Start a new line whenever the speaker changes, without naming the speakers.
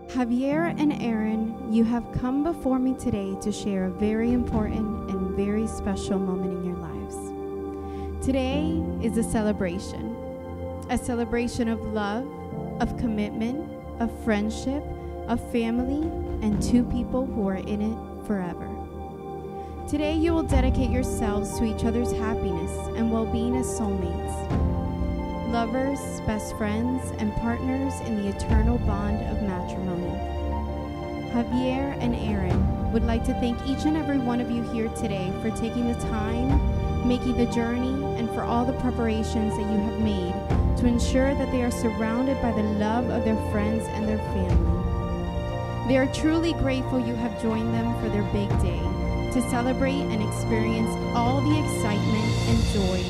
Javier and Erin, you have come before me today to share a very important and very special moment in your lives. Today is a celebration of love, of commitment, of friendship, of family, and two people who are in it forever. Today you will dedicate yourselves to each other's happiness and well-being as soulmates, lovers, best friends, and partners in the eternal bond of matrimony. Javier and Erin would like to thank each and every one of you here today for taking the time, making the journey, and for all the preparations that you have made to ensure that they are surrounded by the love of their friends and their family. They are truly grateful you have joined them for their big day to celebrate and experience all the excitement and joy